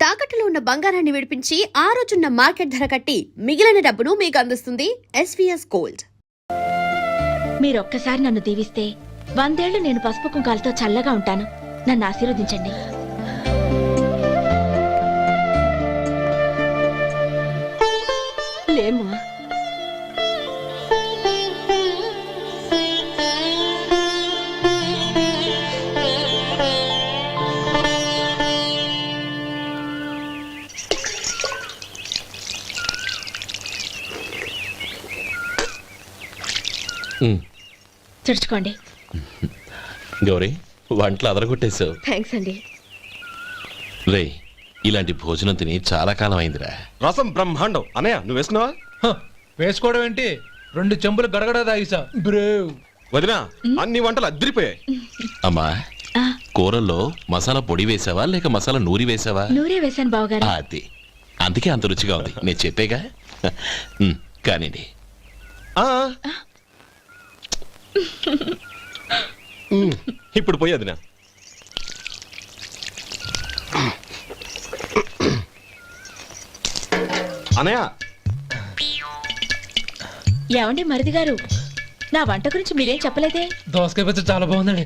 తాకట్టులో ఉన్న బంగారాన్ని విడిపించి ఆ రోజున్న మార్కెట్ ధర కట్టి మిగిలిన డబ్బును మీకు అందిస్తుంది ఎస్వీఎస్ గోల్డ్. మీరొక్కసారి నన్ను దీవిస్తే 100 ఏళ్లు నేను పసుపు కుంకాలతో చల్లగా ఉంటాను. నన్ను ఆశీర్వదించండి. లేమ్మా. చుడుచుకోండి. గౌరీ, వంటలు అదరగొట్టేశావు. థ్యాంక్స్ అండి. రే, ఇలాంటి భోజనం తిని చాలా కాలం అయిందిరా. రసం బ్రహ్మాండం. అనయ్య, నువ్వు వేసుకున్నావా? వేసుకోవడం ఏంటి, 2 చెంబులు గడగడ తాగిసా. బ్రేవ్ వదినా, అన్ని వంటలు అద్దరిపోయాయి. అమ్మా, కూరల్లో మసాలా పొడి వేసావా లేక మసాలా నూరి వేసావా? నూరే వేశాను బావగారు. అది అందుకే అంత రుచిగా ఉంది. నేను చెప్పేగా. కానివ్వండి. ఇప్పుడు పోయి వదినా. అనయ్య, ఏమండి మరిది గారు, నా వంట గురించి మీరేం చెప్పలేదే? దోసకాయ పచ్చడి చాలా బాగుందండి.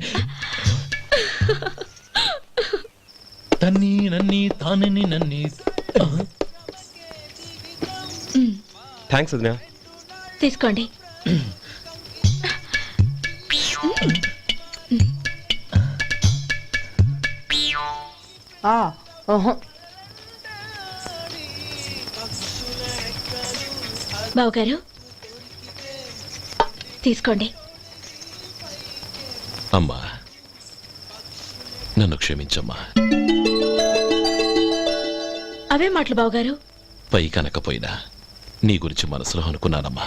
తన్ని నన్ని తానని నన్ని. థ్యాంక్స్ వదినా. తీసుకోండి. బావగారు, తీసుకోండి. అమ్మా, నన్ను క్షమించమ్మా. అవే మాటలు బావగారు. పై కనకపోయినా నీ గురించి మనసులో అనుకున్నానమ్మా.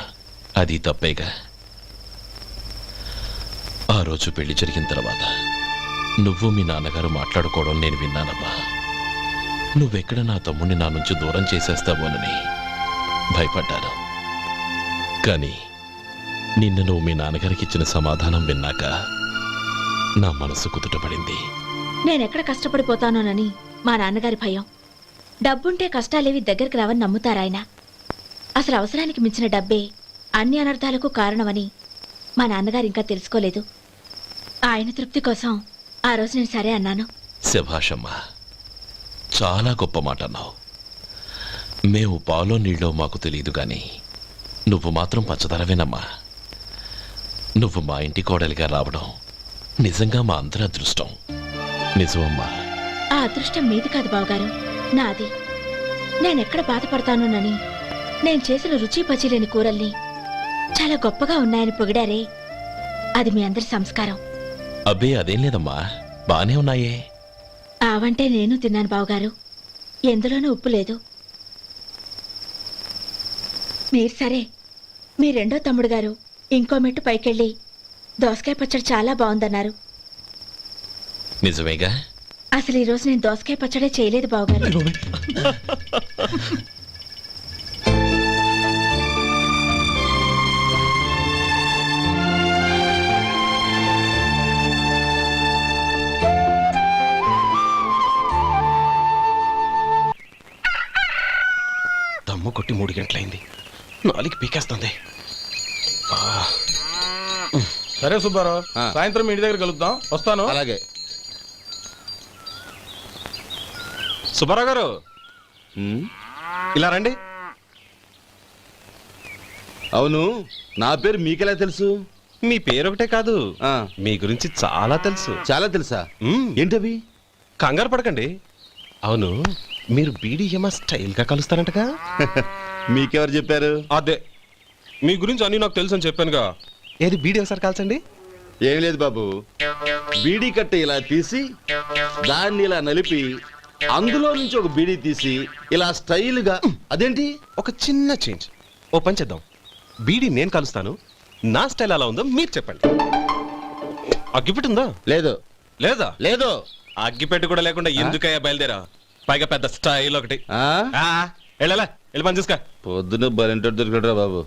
అది తప్పేగా. ఆ రోజు పెళ్లి జరిగిన తర్వాత నువ్వు మీ నాన్నగారు మాట్లాడుకోవడం నేను విన్నానమ్మా. నువ్వెక్కడ నా తమ్ముడిని నా నుంచి దూరం చేసేస్తావోనని భయపడ్డాను. కానీ నిన్న నువ్వు మీ నాన్నగారికి ఇచ్చిన సమాధానం విన్నాక నా మనసు కుదుటపడింది. నేనెక్కడ కష్టపడిపోతానోనని మా నాన్నగారి భయం. డబ్బుంటే కష్టాలేవి దగ్గరికి రావని నమ్ముతారాయన. అసలు అవసరానికి మించిన డబ్బే అన్ని అనర్థాలకు కారణమని మా నాన్నగారు ఇంకా తెలుసుకోలేదు. ఆయన తృప్తి కోసం ఆ రోజు నేను సరే అన్నాను. శభాషమ్మా, చాలా గొప్ప మాట అన్నావు. మేము పాలో నీళ్ళో మాకు తెలియదు గాని నువ్వు మాత్రం పచ్చదరవేనమ్మా. నువ్వు మా ఇంటి కోడలిగా రావడం నిజంగా మా అందరి అదృష్టం. నిజమమ్మా. ఆ అదృష్టం మీది కాదు బావగారు, నాది. నేనెక్కడ బాధపడతానోనని నేను చేసిన రుచి పచిలేని కూరల్ని చాలా గొప్పగా ఉన్నాయని పొగిడారే, అది మీ అందరి సంస్కారం. అబ్బే, అదేం లేదమ్మా, బానే ఉన్నాయే. ఆవంటే నేను తిన్నాను బావగారు, ఎందులోనూ ఉప్పు లేదు. మీరు సరే, మీ రెండో తమ్ముడు గారు ఇంకో మెట్టు పైకెళ్ళి దోసకాయ పచ్చడి చాలా బాగుందన్నారు. నిజమేగా? అసలు ఈరోజు నేను దోసకాయ పచ్చడే చేయలేదు బావగారు. దమ్ము కొట్టి 3 గంటలైంది. 4కి పీకేస్తుంది. సరే సుబ్బారావు, సాయంత్రం ఇంటి దగ్గర కలుద్దాం. వస్తాను. అలాగే. సుబ్బారావు గారు, ఇలా రండి. అవును, నా పేరు మీకెలా తెలుసు? మీ పేరు ఒకటే కాదు, మీ గురించి చాలా తెలుసు. చాలా తెలుసా? ఏంటవి? కంగారు పడకండి. అవును, మీరు బీడీఎంఆ స్టైల్గా కలుస్తారంటగా? మీకెవరు చెప్పారు? అదే, మీ గురించి అన్ని నాకు తెలుసు అని చెప్పానుగా. ఏది బీడీ ఒకసారి కాల్చండి. ఏం లేదు బాబు, బీడీ కట్ట ఇలా తీసి దాన్ని ఇలా నలిపి అందులో నుంచి ఒక బీడీ తీసి ఇలా స్టైల్గా. అదేంటి? ఒక చిన్న చేంజ్. ఓ పని చేద్దాం, బీడీ నేను కలుస్తాను, నా స్టైల్ అలా ఉందో మీరు చెప్పండి. అగ్గిపెట్టి ఉందా? లేదు. లేదా? లేదు. అగ్గిపెట్టి కూడా లేకుండా ఎందుకయ్యా బయలుదేరా? పైగా పెద్ద స్టైల్ ఒకటి. వెళ్ళాలా, వెళ్ళి పని చూసుకో. పొద్దున బలింటో దొరికడరా బాబు.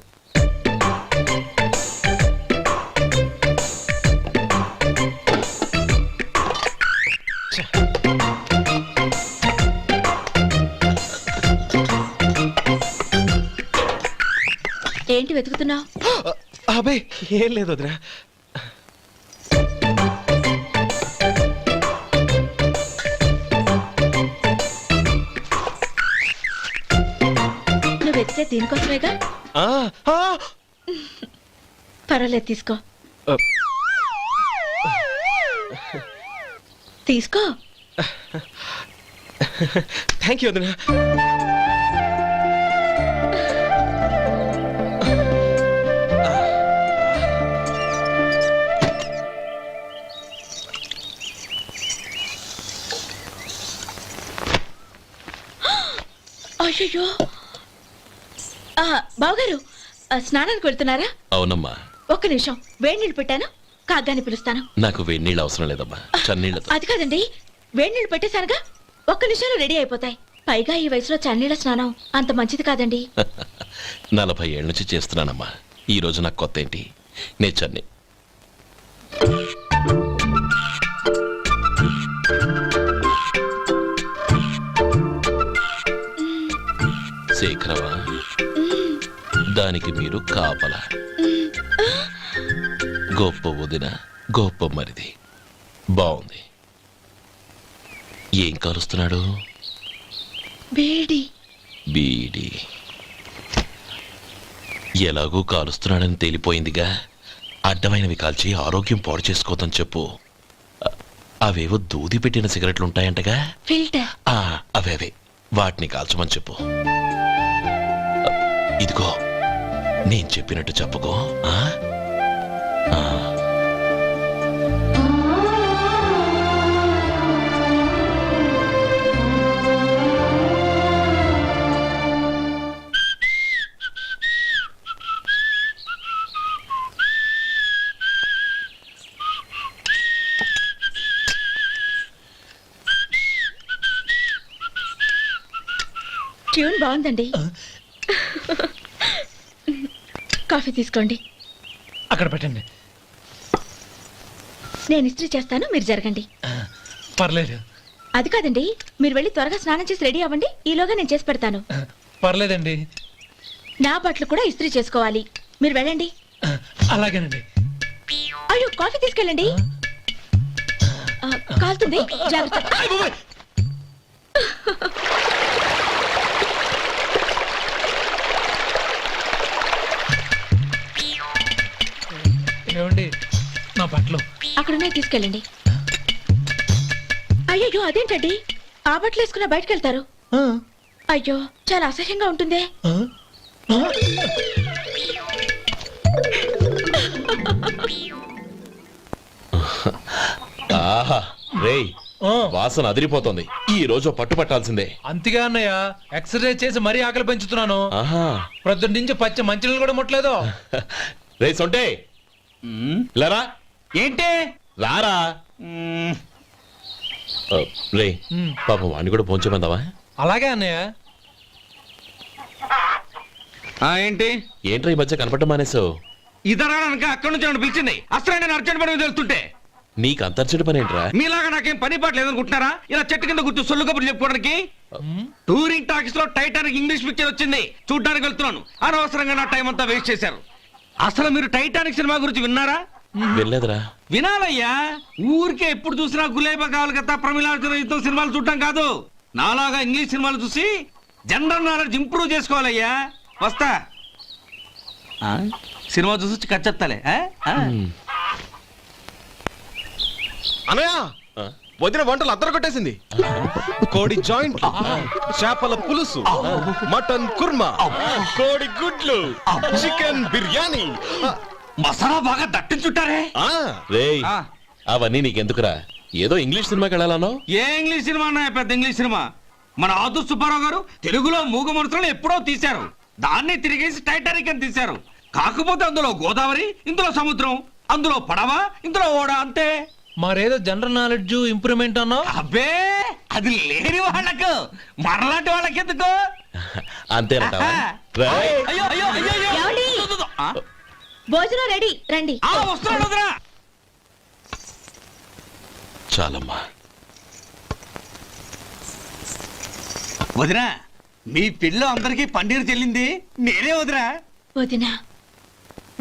ఏంటి వెతుకుతున్నావు? అబే ఏం లేదు వదినా. నువ్వు వెతికే దీనికోసమేగా. ఆ, ఆ, పర్వాలేదు, తీసుకో. ఆ. తీసుకో. థ్యాంక్ యూ వదినా. అయ్యో, బావగారు స్నానానికి వెళ్తున్నారా? అవునమ్మా. ఒక్క నిమిషం, వేడి నీళ్ళు పెట్టాను, కాగ్గాని పిలుస్తాను. నాకు వేడి నీళ్ళు అవసరం లేదమ్మా, చన్నీళ్ళతో. అది కాదండి, వేడి నీళ్ళు పెట్టేశానుగా, ఒక్క నిమిషంలో రెడీ అయిపోతాయి. పైగా ఈ వయసులో చన్నీళ్ళ స్నానం అంత మంచిది కాదండి. 40 ఏళ్ళ నుంచి చేస్తున్నానమ్మా. ఈ రోజు నాకు కొత్త ఏంటి? నే చన్ని. శేఖరవా, దానికి మీరు కాపల. గొప్ప వదిన, గొప్ప మరిది. బాగుంది. ఏం కలుస్తున్నాడు? వేడి. బీడి. ఎలాగూ కాలుస్తున్నాడని తేలిపోయిందిగా. అడ్డమైనవి కాల్చి ఆరోగ్యం పాడు చేసుకోదని చెప్పు. అవేవో దూది పెట్టిన సిగరెట్లు ఉంటాయంటగా. ఫిల్టర్. అవే వాటిని కాల్చమని చెప్పు. ఇదిగో, నేను చెప్పినట్టు చెప్పుకో. ట్యూన్ బాగుందండి. కాఫీ తీసుకోండి. అక్కడ పెట్టండి. నేను ఇస్త్రీ చేస్తాను, మీరు జరగండి. పర్లేదు. అది కాదండి, మీరు వెళ్ళి త్వరగా స్నానం చేసి రెడీ అవ్వండి, ఈలోగా నేను చేసి పెడతాను. పర్లేదండి. నా బట్టలు కూడా ఇస్త్రీ చేసుకోవాలి, మీరు వెళ్ళండి. అలాగేనండి. అయ్యో, కాఫీ తీసుకెళ్ళండి. కాలుతుంది, జాగ్రత్త. ఏమండి, నా బట్టలు అక్కడున్నా తీసుకెళ్ళండి. అయ్యో, అదేంటండి, ఆ బట్టలు వేసుకున్న బయటకు వెళ్తారు? అయ్యో, చాలా అసహ్యంగా ఉంటుందే. ఆహా రేయ్, వాసన అదిరిపోతుంది. ఈ రోజు పట్టుపట్టాల్సిందే. అంతిగా అన్నయ్య, ఎక్సర్సైజ్ చేసి మరీ ఆకలి పెంచుతున్నాను. ఆహా, ప్రొద్దున నుంచి పచ్చ మంచినీళ్ళు కూడా ముట్టలేదు. రే సొంటే, లరా ఏంటి? రారా. రే, పాపం వాడిని కూడా పోంచమందావా? అలాగే అన్నయ్య. ఏంటి? ఏంట్రా ఈ మధ్య కనపడటం మానేసావు? ఇదనక అక్కడి నుంచి నన్ను పిలిచింది. అసలు నేను అర్జెంట్ పని తెలుస్తుంటే నీకు అంతర్చడి పని ఏంట్రా? మీలాగా నాకేం పని పాట లేదనుకుంటున్నారా? ఇలా చెట్టు కింద కూర్చో సొల్లు కబుర్లు చెప్పుకోవడానికి. టూరింగ్ టాకీస్ లో టైటానిక్ ఇంగ్లీష్ పిక్చర్ వచ్చింది, చూడ్డానికి వెళ్తున్నాను. అనవసరంగా నా టైం అంతా వేస్ట్ చేశారు. అసలు మీరు టైటానిక్ సినిమా గురించి విన్నారా? వెళ్ళలేదురా. వినాలయ్యా. ఊరికే ఎప్పుడు చూసినా గులేబా కావాలి కదా, ప్రమిళార్జున యుద్ధం సినిమాలు చూడటం కాదు. నాలాగా ఇంగ్లీష్ సినిమాలు చూసి జనరల్ నాలెడ్జ్ ఇంప్రూవ్ చేసుకోవాలయ్యా. వస్తా. సినిమా చూసి కచ్చెత్తాలే. అనయ్య, వదిన వంటలు అద్దరు కొట్టేసింది. కోడి జాయింట్, చేపల పులుసు, మటన్ కుర్మా, కోడి గుడ్లు, చికెన్ బిర్యానీ, మసాలా బాగా దట్టించుంటారే. రేయ్, అవన్నీ నీకెందుకురా? ఏదో ఇంగ్లీష్ సినిమాకి వెళ్ళాలనో. ఏ ఇంగ్లీష్ సినిమా అన్నా? పెద్ద ఇంగ్లీష్ సినిమా. మన ఆదు సుబ్బారావు గారు తెలుగులో మూగ మనుషులను ఎప్పుడో తీశారు. దాన్ని తిరిగేసి టైటానిక్ అని తీశారు. కాకపోతే అందులో గోదావరి, ఇందులో సముద్రం, అందులో పడవ, ఇందులో ఓడ, అంతే. మరేదో జనరల్ నాలెడ్జ్ ఇంప్రూవ్మెంట్ అన్నావు. అబ్బే, అది లేని వాళ్ళకు, మనలాంటి వాళ్ళకి ఎందుకు? అంతేనట. అయ్యో అయ్యో అయ్యో అయ్యో. ఏమండి? భోజనం రెడీ, రండి. వస్తున్నాడు వదినా. చాలమ్మా. వదినా, మీ పిల్ల అందరికి పన్నీరు చెల్లింది నేనే వదినా. వదినా,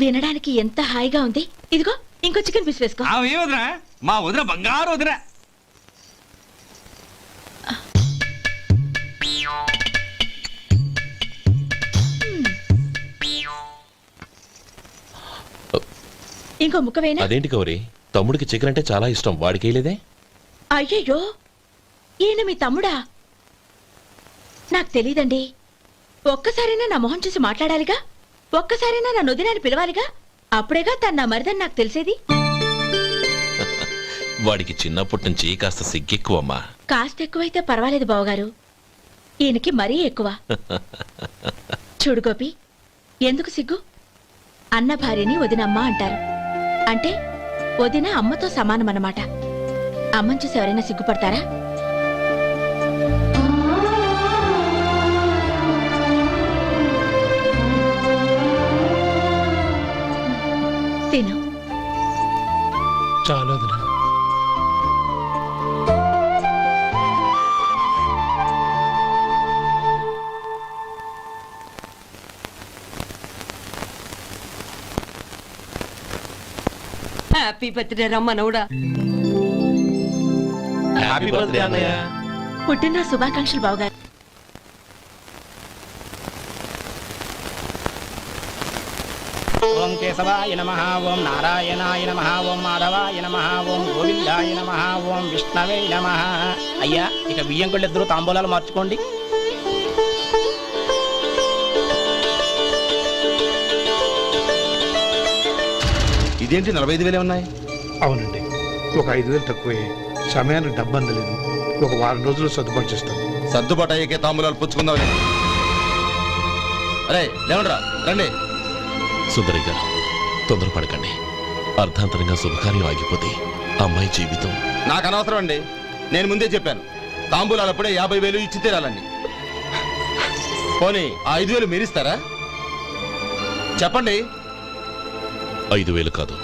వినడానికి ఎంత హాయిగా ఉంది. ఇదిగో ఇంకో చికెన్ పీస్ వేసుకో. ఆమె వదినా, మా వదిన బంగారు వదిన. ఇంకో ముక్క వేయనా? అదేంటి గౌరీ, తమ్ముడికి చికెన్ అంటే చాలా ఇష్టం, వాడికి వేయలేదే? అయ్యయ్యో, ఈయన మీ తమ్ముడా? నాకు తెలీదండి. ఒక్కసారైనా నా మొహం చూసి మాట్లాడాలిగా, ఒక్కసారైనా నా నొదినాన్ని పిలవాలిగా, అప్పుడేగా తను నా మరిదని నాకు తెలిసేది. వాడికి చిన్నప్పటి నుంచి కాస్త సిగ్గెక్కువమ్మా. కాస్త ఎక్కువైతే పర్వాలేదు బావగారు, ఈయనకి మరీ ఎక్కువ. చూడు గోపి, ఎందుకు సిగ్గు? అన్న భార్యని వదినమ్మ అంటారు. అంటే వదిన అమ్మతో సమానం అన్నమాట. అమ్మని చూసి ఎవరైనా సిగ్గుపడతారా? తిను. చాలా వదినా. హ్యాపీ బర్త్డే రమ్మనవుడా. హ్యాపీ బర్త్డే అన్నయ్య. పుట్టిన శుభాకాంక్షలు బావగారు. ఓం కేశవాయ నమః, ఓం నారాయణాయ నమః, ఓం మాధవాయ నమః, ఓం గోవిందాయ నమః, ఓం విష్ణవే నమః. అయ్యా, ఇక బియ్యం కొళ్ళు ఇద్దరు తాంబూలాలు మార్చుకోండి. ఇదేంటి 45,000 ఉన్నాయి? అవునండి, ఒక 5,000 తక్కువే. సమయానికి డబ్బు అందలేదు. ఒక వారం రోజుల్లో సర్దుబాటు చేస్తాం. సర్దుబాటు అయ్యకే తాంబూలాలు పుచ్చుకుందాం. అరే లేవండ్రా, రండి. సుందరి గారు, తొందరపడకండి. అర్ధాంతరంగా శుభకార్యం ఆగిపోతే అమ్మాయి జీవితం. నాకు అనవసరం అండి, నేను ముందే చెప్పాను. తాంబూలాలు అప్పుడే 50,000 ఇచ్చి తీరాలండి. పోనీ ఆ 5,000 మీరిస్తారా? చెప్పండి. 5,000 కాదు,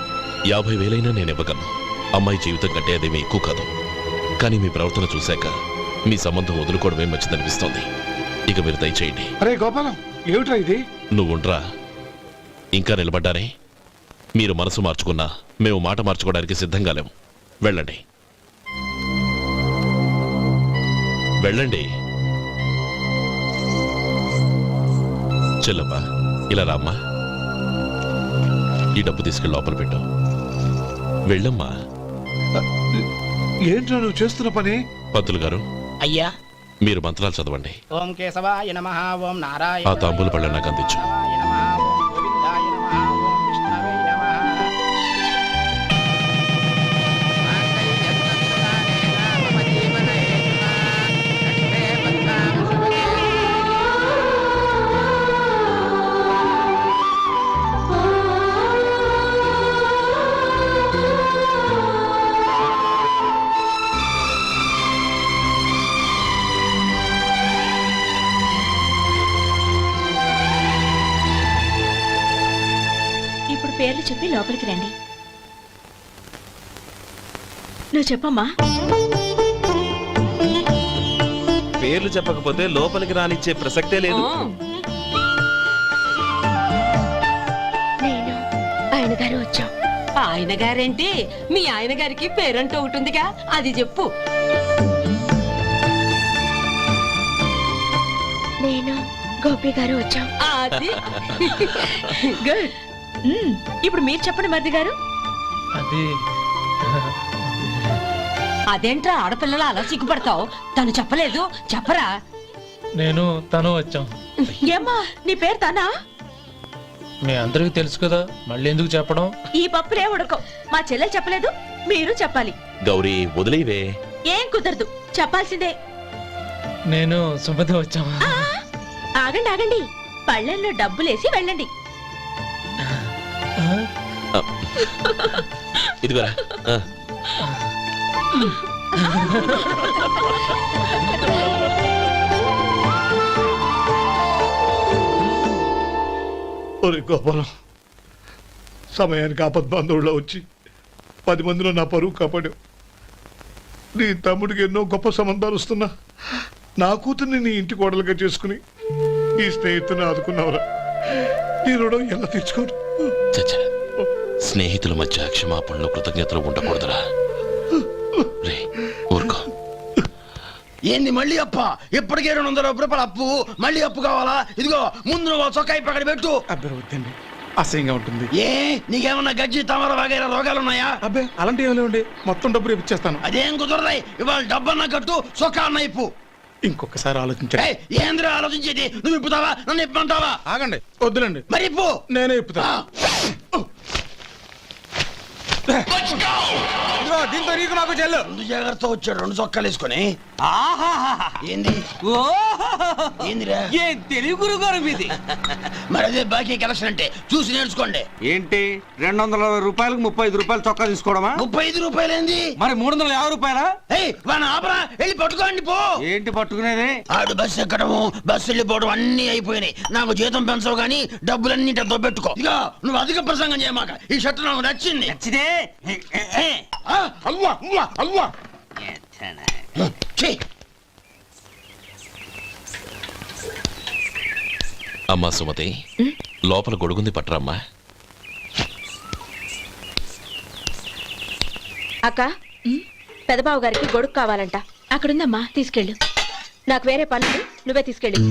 50,000 నేను ఇవ్వగలను. అమ్మాయి జీవితం కంటే అదేమీ ఎక్కువ కాదు. కానీ మీ ప్రవర్తన చూశాక మీ సంబంధం వదులుకోవడమే మంచిదనిపిస్తోంది. ఇక మీరు దయచేయండి. అరే గోపాలం, ఏమిట్రా ఇది? నువ్వుండ్రా. ఇంకా నిలబడ్డారే? మీరు మనసు మార్చుకున్నా మేము మాట మార్చుకోవడానికి సిద్ధంగా లేము. వెళ్ళండి, వెళ్ళండి. చెల్లమ్మా, ఇలా రామ్మా. ఈ డబ్బు తీసుకెళ్ళి లోపల పెట్టు. వెళ్ళమ్మా. ఏంట్రా నువ్వు చేస్తున్న పని? పంతులు గారు, అయ్యా, మీరు మంత్రాలు చదవండి. ఓం కేశవాయ నమః, ఓం ఆ నారాయణ తాంబూల పళ్ళ నాకు అందించు. నమః, ఓం గోవిందాయ నమః, ఓం విష్ణవే నమః. ఇప్పుడు పేర్లు చెప్పి లోపలికి రండి. నువ్వు చెప్పమ్మా. పేర్లు చెప్పకపోతే లోపలికి రానిచ్చే ప్రసక్తే లేదు. నేను ఆయన గారు వచ్చాం. ఆయన గారేంటి, మీ ఆయన గారికి పేరంటూ ఒకటిందిగా, అది చెప్పు. నేను గోపి గారు వచ్చాం. అది గుడ్. ఇప్పుడు మీరు చెప్పండి మరిది గారు. అది అదేంట్రా ఆడపిల్లలు అలా సిగ్గుపడతావు? తను చెప్పలేదు, చెప్పరా. నేను తను వచ్చాం. ఏమ్మా, నీ పేరు తానా? మీ అందరికి తెలుసు కదా, మళ్ళీ ఎందుకు చెప్పడం? ఈ పప్పులే ఉడకం. మా చెల్లెలు చెప్పలేదు, మీరు చెప్పాలి. గౌరీ, వదిలేవే. ఏం కుదరదు, చెప్పాల్సిందే. నేను సుమతి వచ్చాం. ఆ, ఆగండి ఆగండి, పళ్ళెంలో డబ్బులేసి వెళ్ళండి. ఇదిగోరా. ఒరే గోపాలం, సమయానికి ఆపద్బాంధవుల్లో వచ్చి 10 మందిలో నా పరువు కాపాడావు. నీ తమ్ముడికి ఎన్నో గొప్ప సంబంధాలు వస్తున్నా నా కూతుర్ని నీ ఇంటి కోడలుగా చేసుకుని ఈ స్నేహితుని ఆదుకున్నావురా. నీ రుణం ఎలా తీర్చుకోరు? చచ్చా స్నేహితుల మధ్య క్షమాపణలు కృతజ్ఞతలు ఉండకూడదురా రే ఊరుకో. ఏంది మళ్ళీ అప్ప? ఇప్పటికే 200 రూపాయల అప్పు, మళ్ళీ అప్పు కావాలా? ఇదిగో ముందు నువ్వు చొక్కా పక్కన పెట్టు. అబ్బే వద్దండి, అసహ్యంగా ఉంటుంది. ఏ నీకేమన్నా గజ్జి తమర వగైరా రోగాలున్నాయా? అబ్బే అలాంటి ఏమీ లేవండి, మొత్తం డబ్బు రేపు ఇచ్చేస్తాను. అదేం కుదరదాయి. ఇవాళ డబ్బన్నా కట్టు, చొక్కా అన్న ఇప్పు. ఇంకొకసారి ఆలోచించండి. ఏంద్ర ఆలోచించేది? నువ్వు ఇప్పుతావా, నన్ను ఇప్పమంటావా? ఆగండి, వద్దులండి, మరి ఇప్పు. నేనే ఇప్పుతా. దీంతో నీకు నాకు చెల్లు. ముందు జాగ్రత్త వచ్చాడు 2 చొక్కాలు వేసుకొని. ఆహాహాహా. ఏంది ఓహోహోహో. ఏందిరా? ఏ తెలుగు గురుగారు మీది? మరి అదే బాకీ కలెక్షన్ అంటే చూసి నేర్చుకోండి. ఏంటి 220 రూపాయలకు 35 రూపాయలు చొక్కా తీసుకోవడమా? 35 రూపాయలు ఏంది? మరి 350 రూపాయలా? వాడిని ఆపరా, వెళ్ళి పట్టుకోండి పో. ఏంటి పట్టుకునేది? ఆడు బస్సు ఎక్కడము, బస్సు వెళ్ళిపోవడం అన్ని అయిపోయినాయి. నాకు జీతం పెంచవు గానీ డబ్బులన్నీ దొబ్బెట్టుకో. ఇక నువ్వు అధిక ప్రసంగం చేయమాక. ఈ షర్ట్ నాకు నచ్చింది. నచ్చితే అల్వా అల్వా అల్వా. అమ్మా సుమతి, లోపల గొడుగుంది పట్టరమ్మా. అక్క పెదబాబు గారికి గొడుగు కావాలంట. అక్కడుందమ్మా, తీసుకెళ్ళు. నాకు వేరే పనులు, నువ్వే తీసుకెళ్ళి.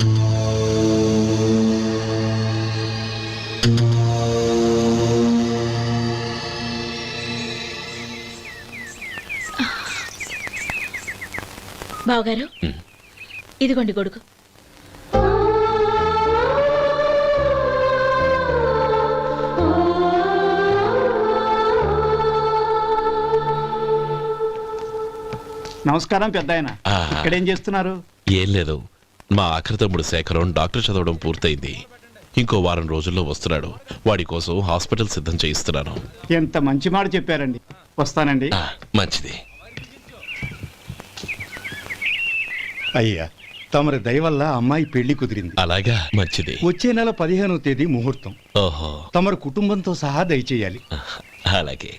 బావగారు, ఇదిగోండి గొడుగు. నమస్కారం పెద్ద ఆయన. ఆ. ఇక్కడేం చేస్తున్నారు? ఏం లేదు, మా ఆఖరి తమ్ముడు శేఖరం డాక్టర్ చదవడం పూర్తయింది. ఇంకో వారం రోజుల్లో వస్తున్నాడు. వాడి కోసం హాస్పిటల్ సిద్ధం చేయిస్తున్నాను. ఎంత మంచి మాట చెప్పారండి. వస్తానండి. మంచిది. అయ్యా, తమరి దయ వల్ల అమ్మాయి పెళ్లి కుదిరింది. అలాగా, మంచిది. వచ్చే నెల 15వ తేదీ ముహూర్తం. ఓహో, తమరు కుటుంబంతో సహా దయచేయాలి. అలాగే.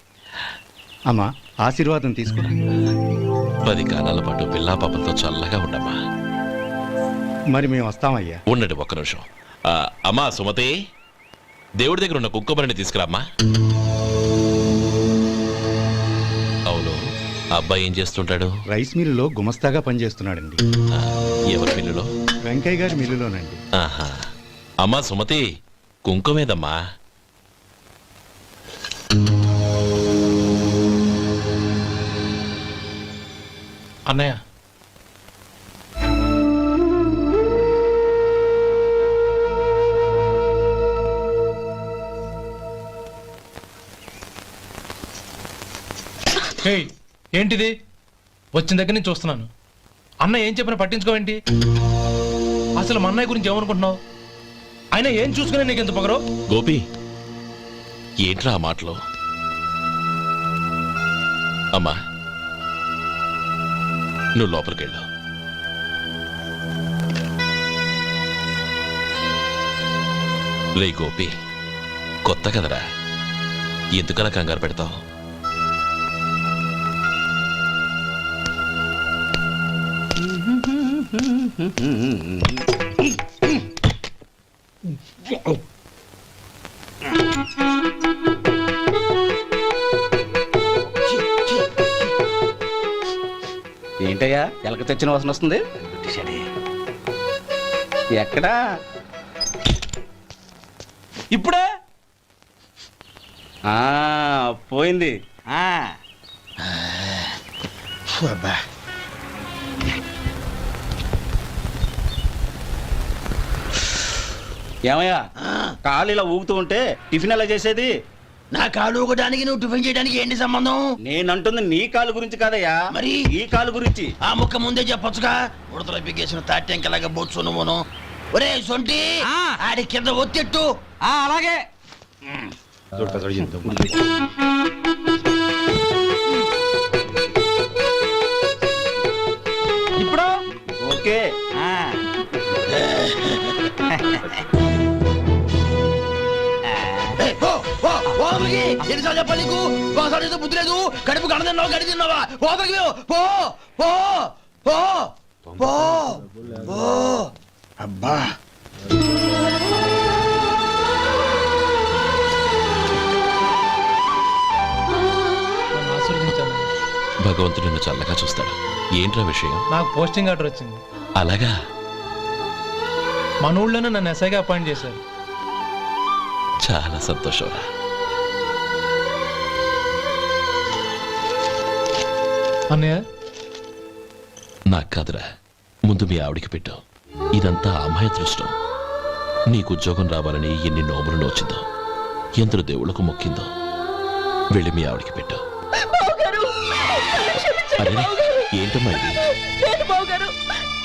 అమ్మా, ఆశీర్వాదం తీసుకురా. 10 కాలాల పాటు పిల్లా పాపలతో చల్లగా ఉండమ్మా. మరి మేము వస్తామయ్యా. ఉండండి ఒక్క నిమిషం. అమ్మా సుమతి, దేవుడి దగ్గర ఉన్న కుక్కమరిని తీసుకురామ్మా. అవును, అబ్బాయి ఏం చేస్తుంటాడు? రైస్ మిల్లులో గుమస్తాగా పనిచేస్తున్నాడండి. ఎవరి మిల్లులో? వెంకయ్య గారి మిల్లులోనండి. ఆహా. అమ్మా సుమతి, కుంకుమేదమ్మా. అన్నయ్య, ఏంటిది? వచ్చిన దగ్గర నుంచి చూస్తున్నాను. అన్న ఏం చెప్పినా పట్టించుకోవేంటి? అసలు మా అన్నయ్య గురించి ఏమనుకుంటున్నావు? ఆయన ఏం చూసుకునే నీకు ఎంత పొగరు? గోపి, ఏంట్రా ఆ మాటలు? అమ్మా, నువ్వు లోపలికెళ్ళు. రే గోపి, కొత్త కదరా, ఎందుకలా కంగారు పెడతావు? ఏంటయ్యా ఎలక తెచ్చిన వాసన వస్తుంది? ఎక్కడా? ఇప్పుడే పోయింది. ఏమయ్యా, కాలు ఇలా ఊగుతూ ఉంటే టిఫిన్ ఎలా చేసేది? నా కాలు ఊగడానికి నువ్వు టిఫిన్ చేయడానికి ఏంటి సంబంధం? నేనంటుంది నీ కాలు గురించి కాదయ్యా, మరి ఈ కాలు గురించి. ఆ ముక్క ముందే చెప్పొచ్చుగా. ఉడతలో బిగ్గేసిన తాటెంకలాగా బొచ్చు నువ్వును. ఒరే సొంటి, ఆడి కింద ఒత్తెట్టు. అలాగే. ఇప్పుడు ఓకే. ఎన్నిసార్లు చెప్పాలి నీకు? ఒకసారి బుద్ధి లేదు. కడుపు గడ తిన్నావు, గడి తిన్నావా? పోతకి పో పో పో పో పో. అబ్బా, భగవంతుడు నిన్ను చల్లగా చూస్తాడు. ఏంట్రా విషయం? నాకు పోస్టింగ్ ఆర్డర్ వచ్చింది. అలాగా? మన ఊళ్ళోనే నన్ను ఎస్ఐగా అపాయింట్ చేశారు. చాలా సంతోషంరా. అన్నయ్య, నాకు కాదురా, ముందు మీ ఆవిడికి పెట్టు. ఇదంతా అమ్మాయి అదృష్టం. నీకు ఉద్యోగం రావాలని ఎన్ని నోములు నోచిందో, ఎందరు దేవుళ్ళకు మొక్కిందో. వెళ్ళి మీ ఆవిడికి పెట్టు. అరే, ఏంటమ్మా ఇది?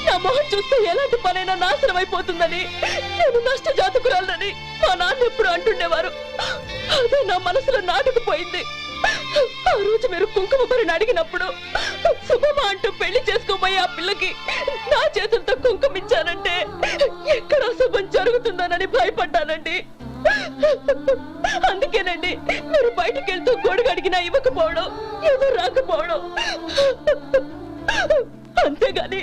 నా మొహం చూస్తే ఎలాంటి పనైనా నాశనం అయిపోతుందని, నేను నష్ట జాతకురాలని మా నాన్న ఎప్పుడు అంటుండేవారు. అదే నా మనసులో నాటుకుపోయింది. ఆ రోజు మీరు కుంకుమ భరిని అడిగినప్పుడు శుభమా అంటూ పెళ్లి చేసుకోబోయే ఆ పిల్లకి నా చేతులతో కుంకుమ ఇచ్చానంటే ఎక్కడ శుభం జరుగుతుందోనని భయపడ్డానండి. అందుకేనండి మీరు బయటికి వెళ్తూ గొడుగు అడిగినా ఇవ్వకపోవడం, ఏదో రాకపోవడం. అంతేగాని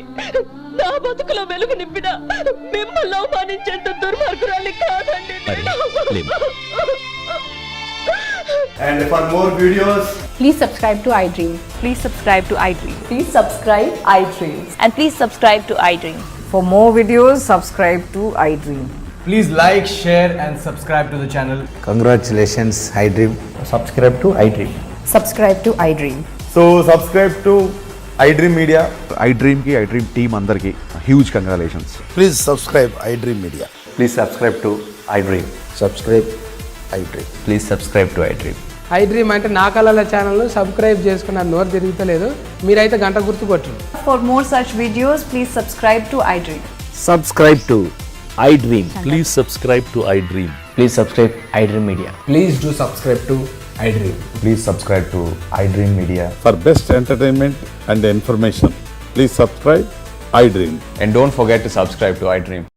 నా బతుకులో వెలుగు నింపిన మిమ్మల్ని అవమానించేంత దుర్మార్గురాలి కాదండి. అరే, లేమ్మా. And for more videos, Please subscribe to iDream. Please subscribe to iDream. Please subscribe iDream. And please subscribe to iDream. For more videos, subscribe to iDream. Please like, share and subscribe to the channel. Congratulations iDream. Subscribe to iDream. Subscribe to iDream. So subscribe to iDream Media. iDream ki iDream team andarki huge congratulations. Please subscribe iDream Media. Please subscribe to iDream. Subscribe iDream. Please subscribe to iDream. iDream అంటే నా కళల channel subscribe చేసుకున్న నోరు తిరుగుతలేదు. మీరైతే గంట గుర్తు కొట్టండి. For more such videos, please subscribe to iDream. Subscribe to iDream. Please subscribe to iDream. Please subscribe iDream Media. Please do subscribe to iDream. Please subscribe to iDream Media. For best entertainment and information, please subscribe iDream. And don't forget to subscribe to iDream.